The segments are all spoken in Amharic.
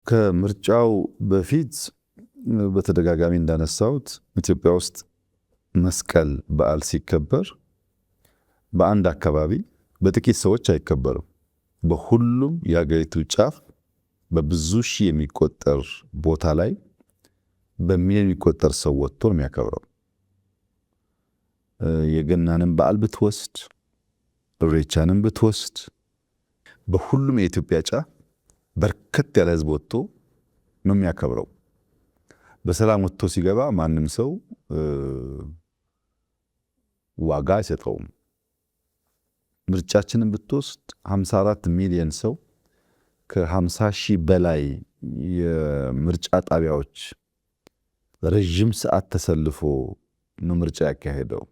ከምርጫው በፊት በተደጋጋሚ እንዳነሳሁት ኢትዮጵያ ውስጥ መስቀል በዓል ሲከበር በአንድ አካባቢ በጥቂት ሰዎች አይከበርም። በሁሉም የአገሪቱ ጫፍ በብዙ ሺህ የሚቆጠር ቦታ ላይ በሚሊዮን የሚቆጠር ሰው ወጥቶ ነው የሚያከብረው። የገናንም በዓል ብትወስድ፣ ኢሬቻንም ብትወስድ በሁሉም የኢትዮጵያ ጫፍ በርከት ያለ ህዝብ ወጥቶ ነው የሚያከብረው። በሰላም ወጥቶ ሲገባ ማንም ሰው ዋጋ አይሰጠውም። ምርጫችንን ብትወስድ 54 ሚሊዮን ሰው ከ50 ሺህ በላይ የምርጫ ጣቢያዎች ረጅም ሰዓት ተሰልፎ ነው ምርጫ ያካሄደው።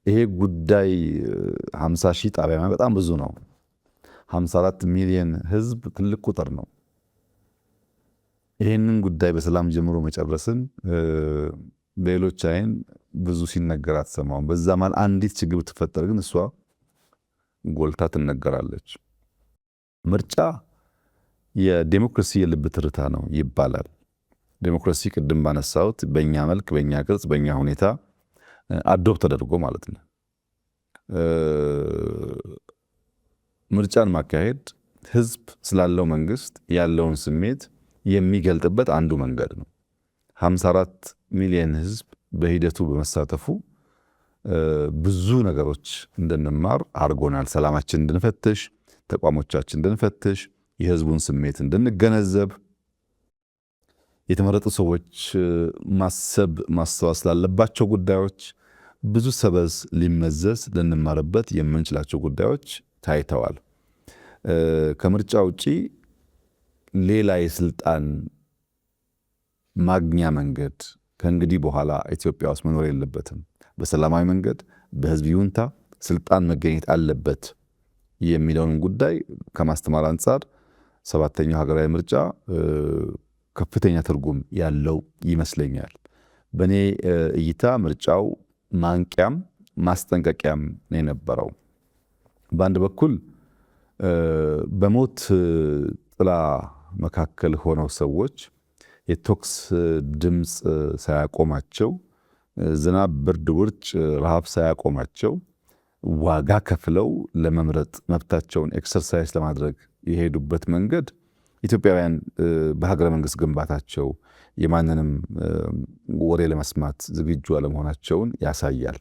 ይሄ ጉዳይ 50 ሺህ ጣቢያ በጣም ብዙ ነው። 54 ሚሊዮን ህዝብ ትልቅ ቁጥር ነው። ይህንን ጉዳይ በሰላም ጀምሮ መጨረስን በሌሎች አይን ብዙ ሲነገር አትሰማውም። በዛ ማለት አንዲት ችግር ብትፈጠር ግን እሷ ጎልታ ትነገራለች። ምርጫ የዴሞክራሲ የልብ ትርታ ነው ይባላል። ዴሞክራሲ ቅድም ባነሳሁት በእኛ መልክ፣ በእኛ ቅርጽ፣ በእኛ ሁኔታ አዶፕት ተደርጎ ማለት ነው። ምርጫን ማካሄድ ህዝብ ስላለው መንግስት ያለውን ስሜት የሚገልጥበት አንዱ መንገድ ነው። 54 ሚሊዮን ህዝብ በሂደቱ በመሳተፉ ብዙ ነገሮች እንድንማር አድርጎናል። ሰላማችን እንድንፈትሽ፣ ተቋሞቻችን እንድንፈትሽ፣ የህዝቡን ስሜት እንድንገነዘብ፣ የተመረጡ ሰዎች ማስተዋል ስላለባቸው ጉዳዮች ብዙ ሰበዝ ሊመዘዝ ልንማርበት የምንችላቸው ጉዳዮች ታይተዋል። ከምርጫ ውጪ ሌላ የስልጣን ማግኛ መንገድ ከእንግዲህ በኋላ ኢትዮጵያ ውስጥ መኖር የለበትም። በሰላማዊ መንገድ በህዝብ ይሁንታ ስልጣን መገኘት አለበት የሚለውን ጉዳይ ከማስተማር አንጻር 7ኛው ሀገራዊ ምርጫ ከፍተኛ ትርጉም ያለው ይመስለኛል። በእኔ እይታ ምርጫው ማንቂያም ማስጠንቀቂያም ነው የነበረው። በአንድ በኩል በሞት ጥላ መካከል ሆነው ሰዎች የቶክስ ድምፅ ሳያቆማቸው፣ ዝናብ፣ ብርድ፣ ውርጭ፣ ረሃብ ሳያቆማቸው ዋጋ ከፍለው ለመምረጥ መብታቸውን ኤክሰርሳይዝ ለማድረግ የሄዱበት መንገድ ኢትዮጵያውያን በሀገረ መንግስት ግንባታቸው የማንንም ወሬ ለመስማት ዝግጁ አለመሆናቸውን ያሳያል።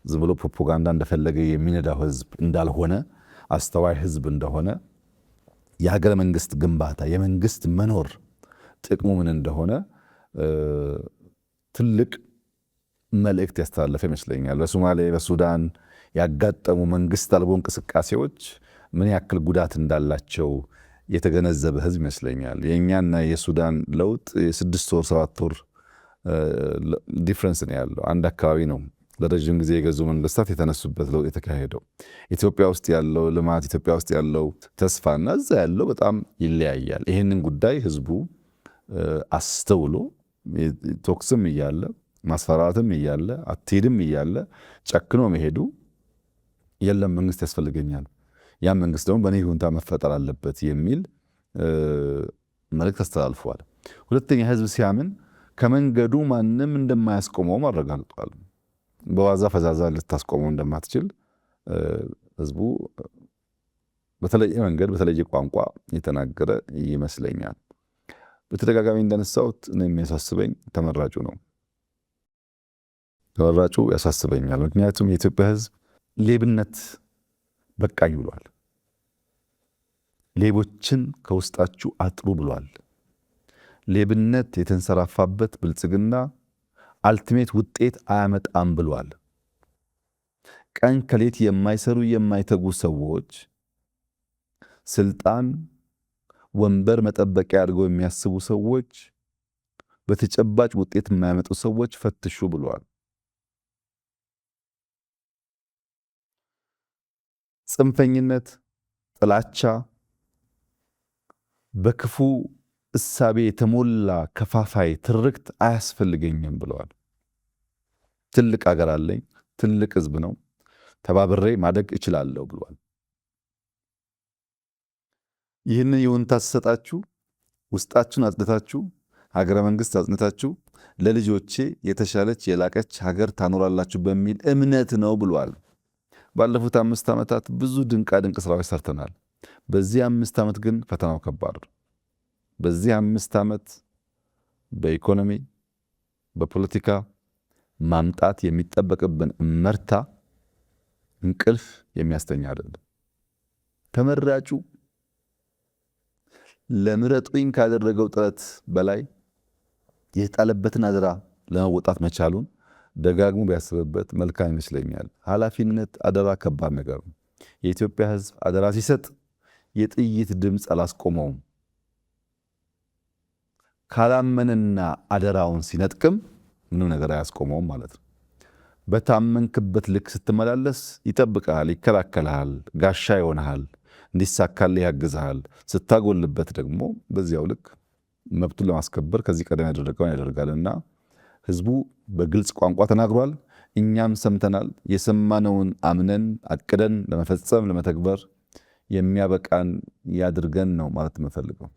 ዝም ብሎ ፕሮፓጋንዳ እንደፈለገ የሚነዳው ህዝብ እንዳልሆነ፣ አስተዋይ ህዝብ እንደሆነ፣ የሀገረ መንግስት ግንባታ የመንግስት መኖር ጥቅሙ ምን እንደሆነ ትልቅ መልእክት ያስተላለፈ ይመስለኛል። በሶማሌ በሱዳን ያጋጠሙ መንግስት አልቦ እንቅስቃሴዎች ምን ያክል ጉዳት እንዳላቸው የተገነዘበ ህዝብ ይመስለኛል። የእኛና የሱዳን ለውጥ የ6 ወር 7 ወር ዲፍረንስ ነው ያለው። አንድ አካባቢ ነው ለረጅም ጊዜ የገዙ መንግስታት የተነሱበት ለውጥ የተካሄደው። ኢትዮጵያ ውስጥ ያለው ልማት፣ ኢትዮጵያ ውስጥ ያለው ተስፋና እዛ ያለው በጣም ይለያያል። ይህንን ጉዳይ ህዝቡ አስተውሎ ቶክስም እያለ ማስፈራራትም እያለ አትሄድም እያለ ጨክኖ መሄዱ የለም መንግስት ያስፈልገኛል፣ ያ መንግስት ደግሞ በእኔ ይሁንታ መፈጠር አለበት የሚል መልእክት አስተላልፈዋል። ሁለተኛ ህዝብ ሲያምን ከመንገዱ ማንም እንደማያስቆመውም አረጋግጧል። በዋዛ ፈዛዛ ልታስቆመው እንደማትችል ህዝቡ በተለየ መንገድ በተለየ ቋንቋ የተናገረ ይመስለኛል። በተደጋጋሚ እንዳነሳሁት ነው የሚያሳስበኝ ተመራጩ ነው። ተመራጩ ያሳስበኛል። ምክንያቱም የኢትዮጵያ ህዝብ ሌብነት በቃኝ ብሏል። ሌቦችን ከውስጣችሁ አጥሩ ብሏል። ሌብነት የተንሰራፋበት ብልጽግና አልቲሜት ውጤት አያመጣም ብሏል። ቀን ከሌት የማይሰሩ የማይተጉ ሰዎች፣ ስልጣን ወንበር መጠበቂያ አድርገው የሚያስቡ ሰዎች፣ በተጨባጭ ውጤት የማያመጡ ሰዎች ፈትሹ ብሏል። ጽንፈኝነት፣ ጥላቻ፣ በክፉ እሳቤ የተሞላ ከፋፋይ ትርክት አያስፈልገኝም ብለዋል። ትልቅ አገር አለኝ፣ ትልቅ ህዝብ ነው፣ ተባብሬ ማደግ እችላለሁ ብሏል። ይህንን ይሁንታ ሲሰጣችሁ ውስጣችሁን አጽድታችሁ ሀገረ መንግስት አጽንታችሁ ለልጆቼ የተሻለች የላቀች ሀገር ታኖራላችሁ በሚል እምነት ነው ብሏል። ባለፉት 5 ዓመታት ብዙ ድንቃ ድንቅ ስራዎች ሰርተናል። በዚህ 5 ዓመት ግን ፈተናው ከባድ ነው። በዚህ 5 ዓመት በኢኮኖሚ በፖለቲካ ማምጣት የሚጠበቅብን እመርታ እንቅልፍ የሚያስተኛ አይደለም። ተመራጩ ለምረጡኝ ካደረገው ጥረት በላይ የተጣለበትን አደራ ለመወጣት መቻሉን ደጋግሞ ቢያስብበት መልካም ይመስለኛል። ኃላፊነት አደራ ከባድ ነገር ነው። የኢትዮጵያ ሕዝብ አደራ ሲሰጥ የጥይት ድምፅ አላስቆመውም። ካላመንና አደራውን ሲነጥቅም ምንም ነገር አያስቆመውም ማለት ነው። በታመንክበት ልክ ስትመላለስ ይጠብቃል፣ ይከላከልሃል፣ ጋሻ ይሆንሃል፣ እንዲሳካልህ ያግዝሃል። ስታጎልበት ደግሞ በዚያው ልክ መብቱን ለማስከበር ከዚህ ቀደም ያደረገውን ያደርጋልና ህዝቡ በግልጽ ቋንቋ ተናግሯል። እኛም ሰምተናል። የሰማነውን አምነን አቅደን ለመፈጸም ለመተግበር የሚያበቃን ያድርገን ነው ማለት የምፈልገው።